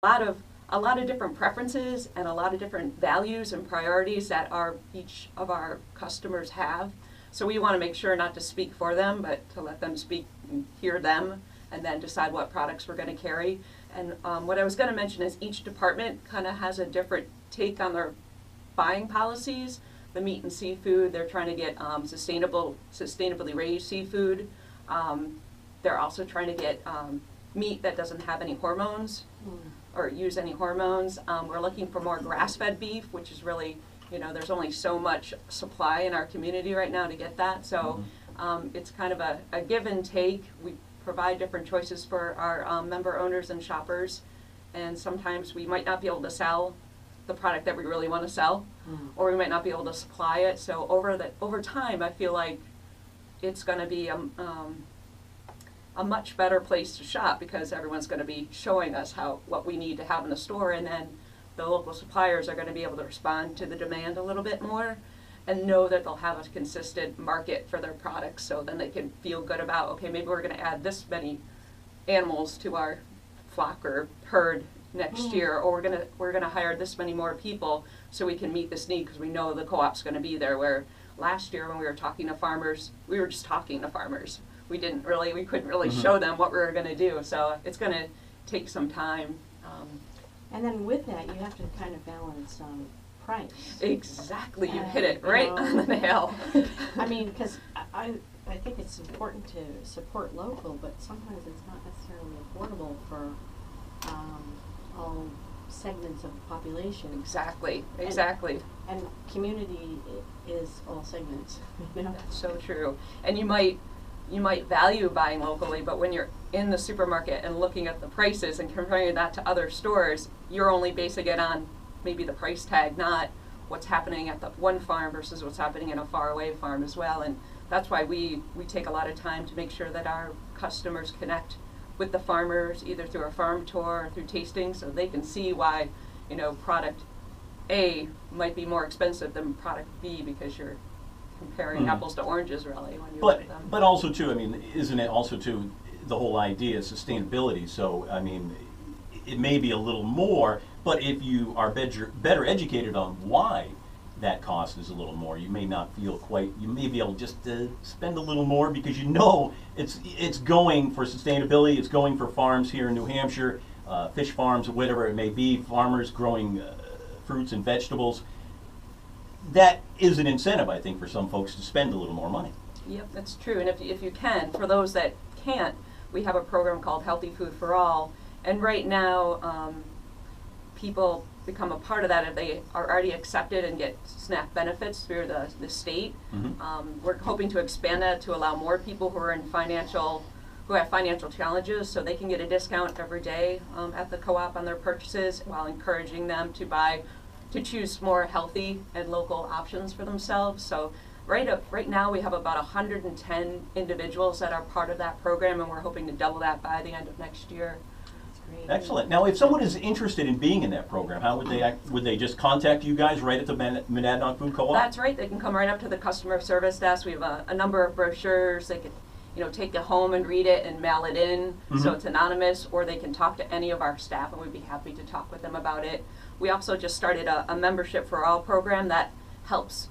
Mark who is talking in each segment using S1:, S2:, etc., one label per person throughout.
S1: a lot of different preferences and a lot of different values and priorities that each of our customers have. So we want to make sure not to speak for them, but to let them speak and hear them, and then decide what products we're going to carry. And what I was going to mention is each department kind of has a different take on their buying policies. The meat and seafood, they're trying to get sustainably raised seafood. They're also trying to get meat that doesn't have any hormones or use any hormones. We're looking for more grass-fed beef, which is really, there's only so much supply in our community right now to get that. So it's kind of a give and take. We provide different choices for our member owners and shoppers, and sometimes we might not be able to sell the product that we really want to sell, or we might not be able to supply it. So over time, I feel like it's going to be a much better place to shop, because everyone's going to be showing us what we need to have in the store, and then the local suppliers are going to be able to respond to the demand a little bit more and know that they'll have a consistent market for their products, so then they can feel good about, okay, maybe we're going to add this many animals to our flock or herd next year, or we're gonna hire this many more people so we can meet this need, because we know the co-op's going to be there. Where last year when we were talking to farmers, we were just talking to farmers. We couldn't really show them what we were going to do. So it's going to take some time.
S2: And then with that, you have to kind of balance price.
S1: Exactly, you hit it right on the nail.
S2: I mean, because I think it's important to support local, but sometimes it's not necessarily affordable for all segments of the population.
S1: Exactly.
S2: And community is all segments.
S1: That's so true. And you might value buying locally, but when you're in the supermarket and looking at the prices and comparing that to other stores, you're only basing it on maybe the price tag, not what's happening at the one farm versus what's happening in a faraway farm as well. And that's why we take a lot of time to make sure that our customers connect with the farmers, either through a farm tour or through tasting, so they can see why, product A might be more expensive than product B, because you're comparing apples to oranges, really, when you look at them.
S3: But also, too, I mean, isn't it also, too, the whole idea is sustainability? So, I mean, it may be a little more, but if you are better educated on why that cost is a little more, you may not feel you may be able just to spend a little more, because it's going for sustainability, it's going for farms here in New Hampshire, fish farms, whatever it may be, farmers growing fruits and vegetables. That is an incentive, I think, for some folks to spend a little more money.
S1: Yep, that's true. And if you can, for those that can't, we have a program called Healthy Food for All, and right now people become a part of that if they are already accepted and get SNAP benefits through the state. We're hoping to expand that to allow more people who have financial challenges, so they can get a discount every day at the co-op on their purchases, while encouraging them to choose more healthy and local options for themselves. So right now we have about 110 individuals that are part of that program, and we're hoping to double that by the end of next year.
S3: Excellent. Now, if someone is interested in being in that program, how would they just contact you guys right at the Monadnock Food Co-op?
S1: That's right. They can come right up to the customer service desk. We have a number of brochures. They can, take it home and read it and mail it in, so it's anonymous, or they can talk to any of our staff, and we'd be happy to talk with them about it. We also just started a membership for all program that helps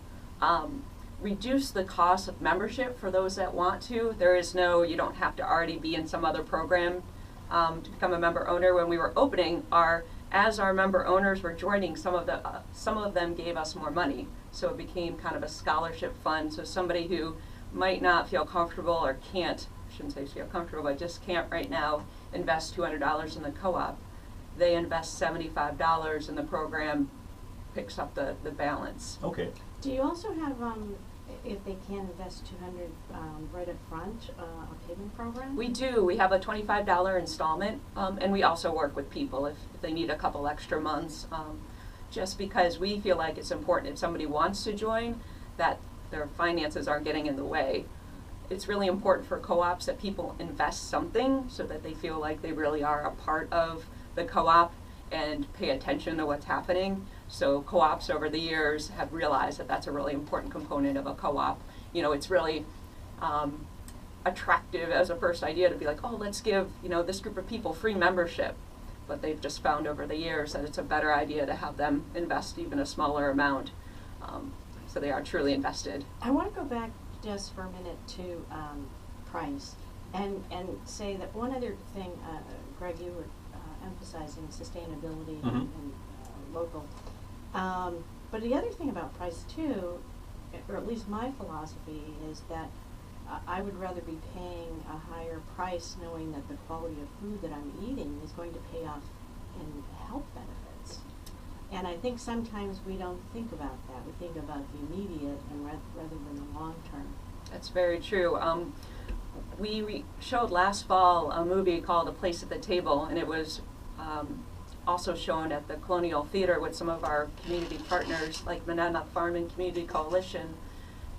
S1: reduce the cost of membership for those that want to. You don't have to already be in some other program to become a member owner. When we were opening, as our member owners were joining, some of them gave us more money, so it became kind of a scholarship fund. So somebody who might not feel comfortable or shouldn't say feel comfortable, but just can't right now invest $200 in the co-op, they invest $75 and the program picks up the balance.
S3: Okay.
S2: Do you also have if they can't invest $200 right up front, a payment program?
S1: We do. We have a $25 installment, and we also work with people if they need a couple extra months, just because we feel like it's important if somebody wants to join that their finances aren't getting in the way. It's really important for co-ops that people invest something so that they feel like they really are a part of the co-op and pay attention to what's happening. So co-ops over the years have realized that that's a really important component of a co-op. It's really attractive as a first idea to be like, oh, let's give this group of people free membership. but they've just found over the years that it's a better idea to have them invest even a smaller amount. So they are truly invested.
S2: I want to go back just for a minute to price and say that one other thing, Greg, you were emphasizing sustainability and local. But the other thing about price too, or at least my philosophy, is that I would rather be paying a higher price knowing that the quality of food that I'm eating is going to pay off in health benefits. And I think sometimes we don't think about that. We think about the immediate and rather than the long term.
S1: That's very true. We showed last fall a movie called A Place at the Table, and it was also shown at the Colonial Theater with some of our community partners like Monadnock Farm and Community Coalition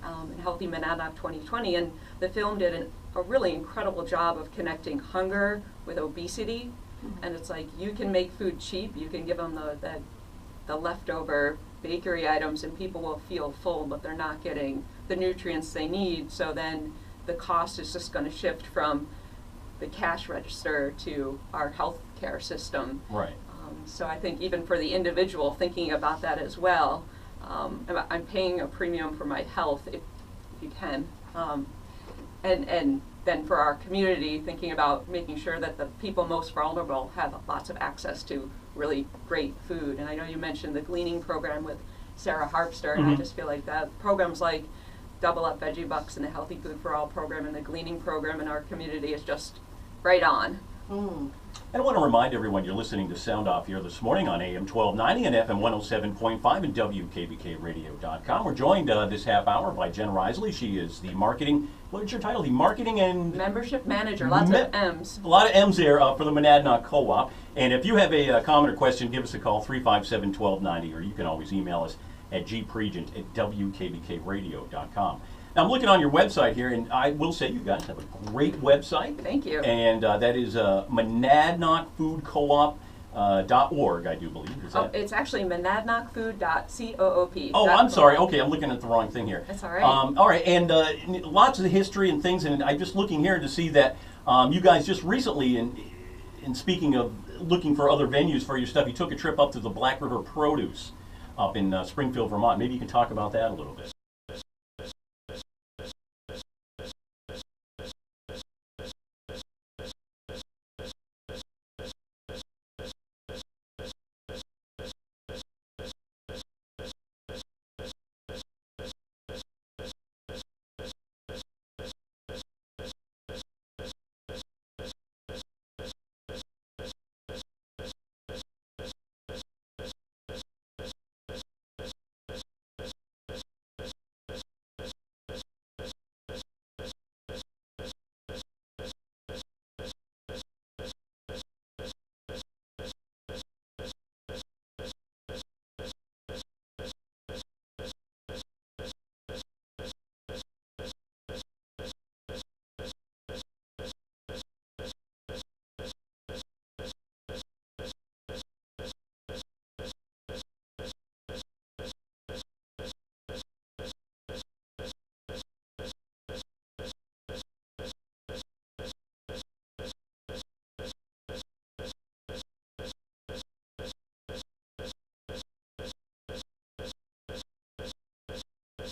S1: and Healthy Monadnock 2020. And the film did a really incredible job of connecting hunger with obesity. And it's like, you can make food cheap, you can give them the leftover bakery items and people will feel full, but they're not getting the nutrients they need. So then the cost is just going to shift from the cash register to our healthcare system.
S3: Right.
S1: So I think even for the individual, thinking about that as well, I'm paying a premium for my health if you can. And then for our community, thinking about making sure that the people most vulnerable have lots of access to really great food. And I know you mentioned the gleaning program with Sarah Harpster, and I just feel like that programs like Double Up Veggie Bucks and the Healthy Food for All program and the gleaning program in our community is just right on.
S3: And I want to remind everyone you're listening to Sound Off here this morning on AM 1290 and FM 107.5 and WKBKradio.com. We're joined this half hour by Jen Risley. She is the marketing, what is your title? The marketing and
S1: Membership manager, lots of M's.
S3: A lot of M's there for the Monadnock Co-op. And if you have a comment or question, give us a call, 357-1290, or you can always email us at gpregent@WKBKradio.com. Now, I'm looking on your website here, and I will say you guys have a great website.
S1: Thank you.
S3: And that is Monadnock Food Co-op.org, I do believe. Is that?
S1: It's actually monadnockfood.coop.
S3: Oh, I'm sorry. Okay, I'm looking at the wrong thing here.
S1: That's all right.
S3: All right, and lots of history and things, and I'm just looking here to see that you guys just recently, in speaking of looking for other venues for your stuff, you took a trip up to the Black River Produce up in Springfield, Vermont. Maybe you can talk about that a little bit.